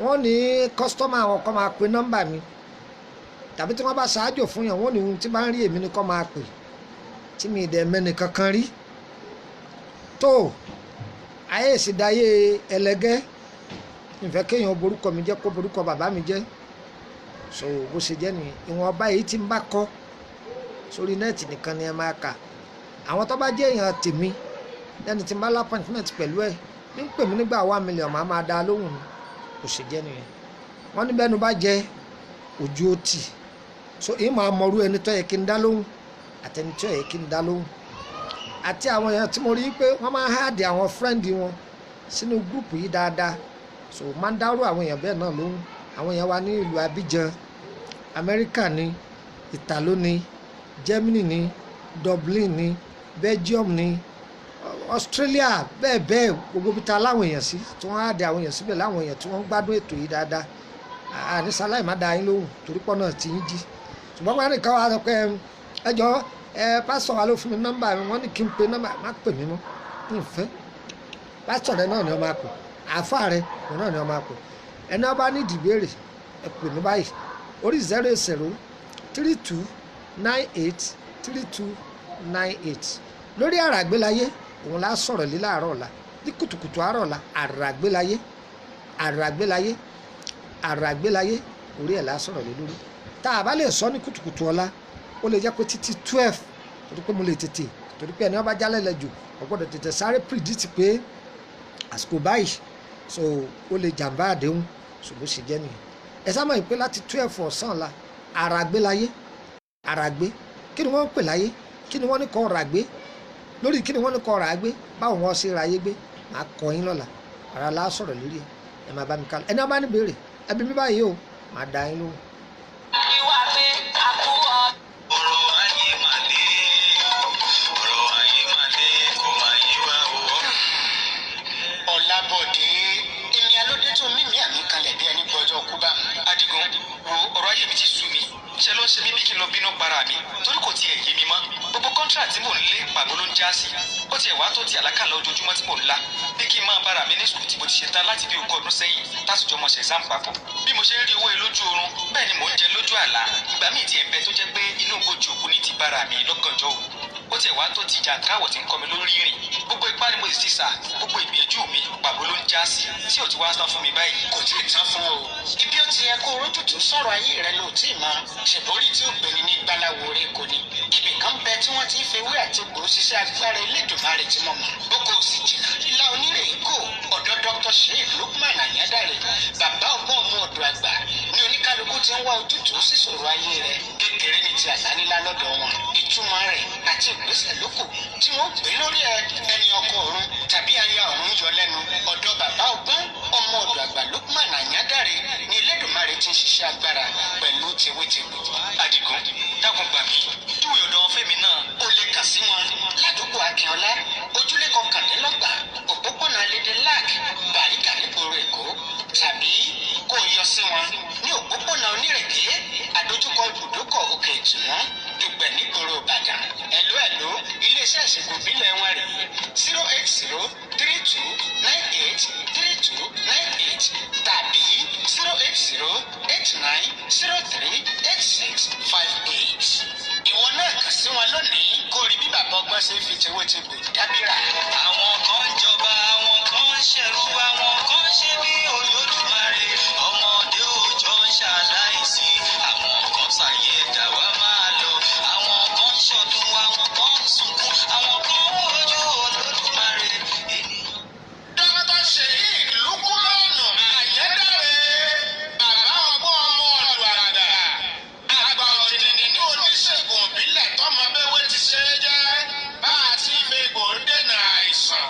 Speaker 1: wọ́n ní kọ́sítọ́mà àwọn kan máa pe nọ́mbà mi tàbí tí wọ́n bá ṣáájò fún yàn wọ́n ní ohun tí bá ń rí èmi ni kọ́ máa pè tí mi dẹ̀ mẹ́ni kankan rí tó ayé ìsìdáyé ẹlẹgẹ́ ìfẹ́ kéèyàn borúkọ mi jẹ́ kó borúkọ bàbá mi jẹ́ so bó ṣe jẹ́ nìyẹn ìwọ̀n ọba yìí tí ń bá kọ́ sórí nẹ́ẹ̀tì nìkan ni ẹ máa kà àwọn tó bá jẹ́ èèyàn tèmi lẹ́ni tí ń bá lápọ̀ntmẹ́ǹt pẹ̀lú ẹ̀ ní pè mí nígbà 1 million máa dá lóhùn ni kò ṣe jẹ́ nìyẹn wọ́n ní bẹ́ẹ̀ ni bá jẹ́ ojú ó tì so èyí máa mọrú ẹni tó yẹ kí n dá lóhùn àtẹni tó yẹ kí n dá lóhùn àti àwọn èèyàn tí mo rí pé wọ́n máa háàdì àwọn fírẹ́ǹdì wọn sínú gúrùpù yìí dáadáa so máa ń dárò àwọn èèyàn bẹ́ẹ̀ náà lóhùn àwọn èèyàn wa ní ìlú Abidjan Amẹ́ríkà ní Ìtàló ní Germany ní Dublin ní Belgium ní Australia bẹ́ẹ̀ bẹ́ẹ̀ gbogbo bí ta láwọn èèyàn sí tí wọ́n á dẹ àwọn èèyàn síbẹ̀ láwọn èèyàn tí wọ́n ń gbádùn ètò yìí dáadáa àníṣe aláìmá da yín lóhùn torí pọ́ náà ti yín jí ṣùgbọ́n wọn nìkan wá sọ pé ẹjọ́ pásítọ̀ wa ló fún mi nọ́mbà mi wọ́n ní kí n pe nọ́mbà má pè mí mọ́ ní ìfẹ́ pásítọ̀ rẹ náà ni wọ́n máa pè àáfàá rẹ òun náà ni wọ́n máa pè ẹni ọba ní ìdìbèrè ẹ pè mí báyìí orí 08032983298 lórí àràgbélayé òun la sọ̀rọ̀ lé láàárọ̀ ọ̀la ní kùtùkùtù àárọ̀ ọ̀la àràgbélayé orí ẹ̀ la sọ̀rọ̀ lé lórí tá a bá lè sọ ní kùtùkùtù ọ̀la ó lè jẹ́ pé títí 12 torí pé mo lè tètè torí pé ẹni ọba jálẹ̀ lẹ́jọ́ ọgbọ́dọ̀ tètè sáré predict pé àsìkò báyìí so ó lè jàǹbá àdéhùn ṣùgbọ́n ṣe jẹ́ nìyẹn ẹ sá mọ̀ pé láti 12 ọ̀sán ọ̀la àràgbélayé àràgbé kí ni wọ́n ń pè láyé kí ni wọ́n ní kọ́ ràgbé lórí kí ni wọ́n ní kọ́ ràgbé báwo wọ́n ṣe ra ayé gbé máa kọ́ yín lọ́la ara la sọ̀rọ̀ lórí ẹ máa bá mi kálọ ẹni ọba ní béèrè ẹbí mi báyìí o máa da yín lóhùn.
Speaker 2: Ọlábọ̀dé Ènìyàn ló dé tó mímí àmì kanlẹ̀ bí ẹni gbọ́jọ́ kú bá. Adigun wo ọ̀rọ̀ ayé mi ti sú mi ṣe ló ń ṣe mí bí kí n lọ bínú para mi torí kò tiẹ̀ yé mi mọ́ gbogbo kọ́ńtíráàtì tí mò ń lé pàbó ló ń já sí ó tiẹ̀ wá tó ti àlákàlà ojoojúmọ́ tí mò ń la bí kí n máa bára mi ní sùkúl tí mo ti ṣe tán láti bí ogún ọdún sẹ́yìn lásìjọ́ mọ̀ ṣe exam papọ̀ bí mo ṣe ń rí owó lójú oorun bẹ́ẹ̀ ni mò ń jẹ lójú àlá ìgbà míì tiẹ̀ ń bẹ tó jẹ́ pé inú gbòjì òkú ní ti bára mi lọ́gànjọ́ òru ó tiẹ̀ wá tó ti jàǹkáwọ̀ tí ń kọ́ mi lórí ìrìn gbogbo ipá ni mo sì ti sà gbogbo ìgbìyànjú mi pàbó ló ń já sí tí ò ti wá tán fún mi báyìí. Kò tí ì tán fún o ibi ó ti yẹ kó rójútùú sọ̀rọ̀ ayé rẹ ló tí ì máa ṣèbórí tí ó gbéni ní gbaláwo rẹ kò ní ibì kan bẹ tí wọ́n ti ń fewé àti gbòó ṣiṣẹ́ agbára Elédùmarè tí mo mọ̀ ó kò sì jìnnà ìlà onírèékò ọ̀dọ̀ Dr. Sheikh Lukman Anyadare bàbá ọgbọ́n ọmọ ọ̀dọ̀ àgbà ní oníkálukú ti ń wá ojútùú sí ìṣòro ayé rẹ kékeré ní ti àlánilá lọ́dọ̀ wọn ìtumọ̀ rẹ̀ àti ìgbésẹ̀ lókù tí wọ́n gbé lórí ẹni ọkọ ọ̀run tàbí aya ọ̀run yọ lẹ́nu ọ̀dọ̀ bàbá ọgbọ́n ọmọ ọ̀dọ̀ àgbà Lukman Anyadare ní Elédùmarè ti ń ṣiṣẹ́ agbára pẹ̀lú tewétegbò. Adigun dákun gbà mí júwe ọ̀dọ̀ fẹ́mi náà ó lè kà sí wọn ládùúgbò Akínọlá ojúlé kọkànlélọ́gbà òpópónà lédè lac Bàrígà nígboro Èkó tàbí kó o yọ sí wọn ní òpópónà Onírèké àdójúkọ ibùdókọ̀ Òkè Ìtùnú Dùgbẹ̀ nígboro Ìbàdàn ẹ̀ló iléeṣẹ́ ìṣègùn ìbílẹ̀ wọn rè 08032983298 tàbí 08089038658. Ìwọ náà kàn sí wọn lónìí kó rí bí bàbá ọgbọ́n ṣe fi tewétegbò dábìrà. Àwọn kan ń jọba àwọn kan ń ṣẹ̀rú àwọn kan ń ṣe bí Olódùmarè ọmọdé òòjọ́ ń ṣàláìsí àwọn kan ṣàyè ẹ̀dá wa máa lọ àwọn kan ń ṣọdún àwọn kan ń sunkún àwọn kan ń wojú Olódùmarè ènìyàn. Dókítà Sheikh Lukman Anyadare bàbá ọgbọ́n ọmọ ọ̀dọ̀ àgbà àgbà òjìní nínú oníṣègùn ìbílẹ̀ tọ́mọ bẹ́wé ti ṣe é jẹ́ bá a ti fi egbò ń dènà àìsàn.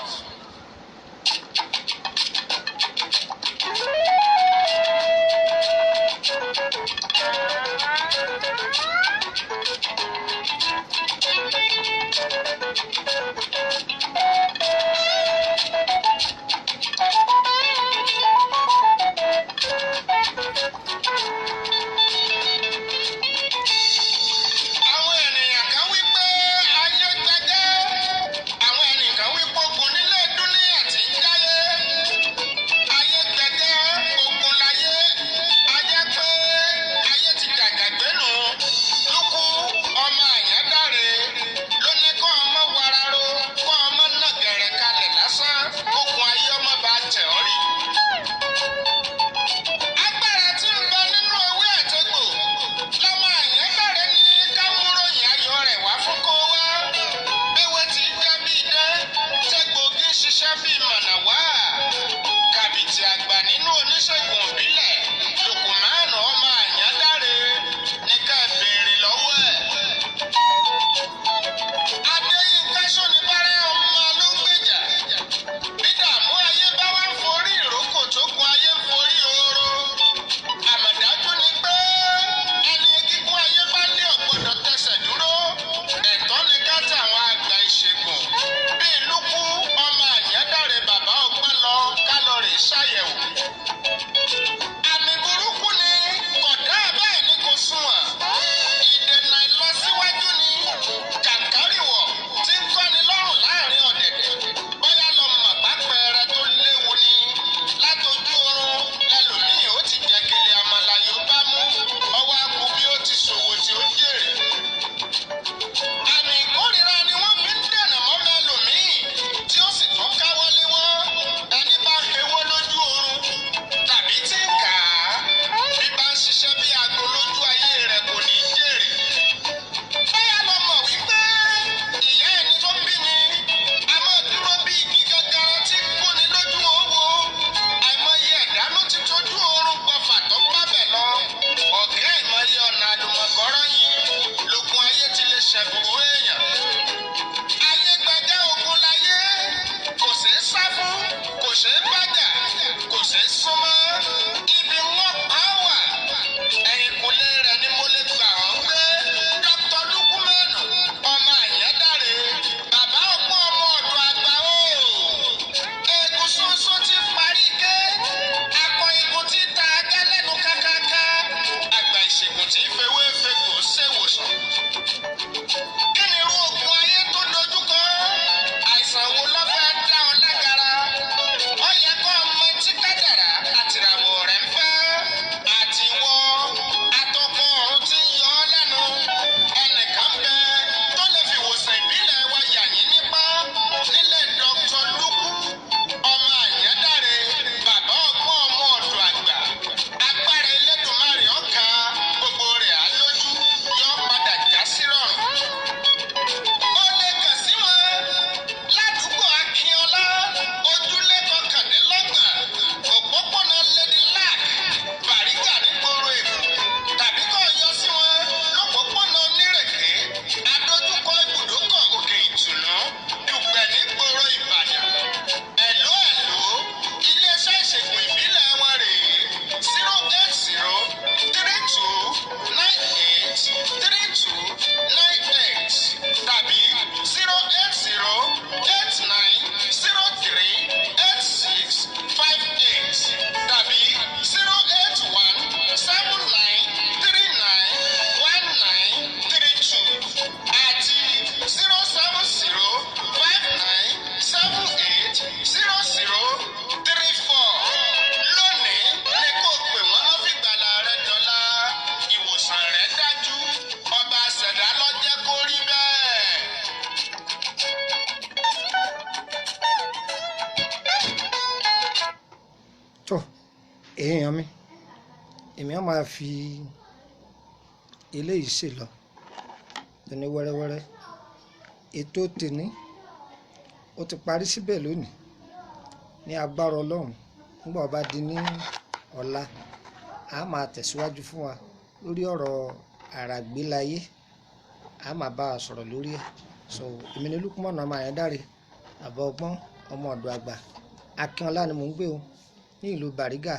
Speaker 1: èèyàn mi èmi á máa fi eléyìí ṣe lọ ní wẹ́rẹ́wẹ́rẹ́. Ètò tèní ó ti parí síbẹ̀ lónìí ní agbára Ọlọ́run. Nígbà ó bá di ní ọ̀la a máa tẹ̀síwájú fún wa lórí ọ̀rọ̀ àràgbélayé, a máa bá a sọ̀rọ̀ lórí ẹ̀. So èmi ni Lukman ọmọ Àyàndáre bàbá ọgbọ́n ọmọ ọ̀dọ̀ àgbà. Akínọlá ni mò ń gbé o ní ìlú Bariga,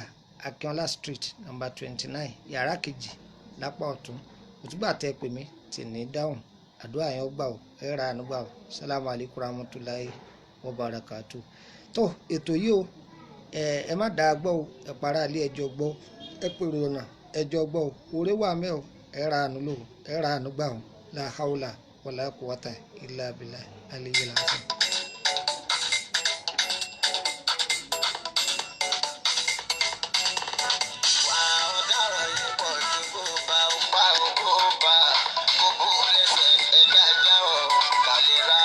Speaker 1: Akínọlá Street number 29 yàrá kejì lápá ọ̀tún. Òtúgbà tẹ́ pè mí tì ní dáhùn, àdúrà yẹn ó gbà o, ẹ ra àánú gbà o. Sálámù alaykum rahmatulahi wa barakatu. Tó ètò yìí o ẹ má dàá gbọ́ o, ẹ para ilé ẹjọ́ gbọ́, ẹ pèrò ọ̀nà ẹjọ́ gbọ́ o. Oore wà mẹ́ o, ẹ ra àánú lò o, ẹ ra àánú gbà o. La hawla wala quwwata illa billah aliyyil azim.
Speaker 2: Kò bó lẹ́sẹ̀ ẹja jáwọ́ kàlẹ́ ra.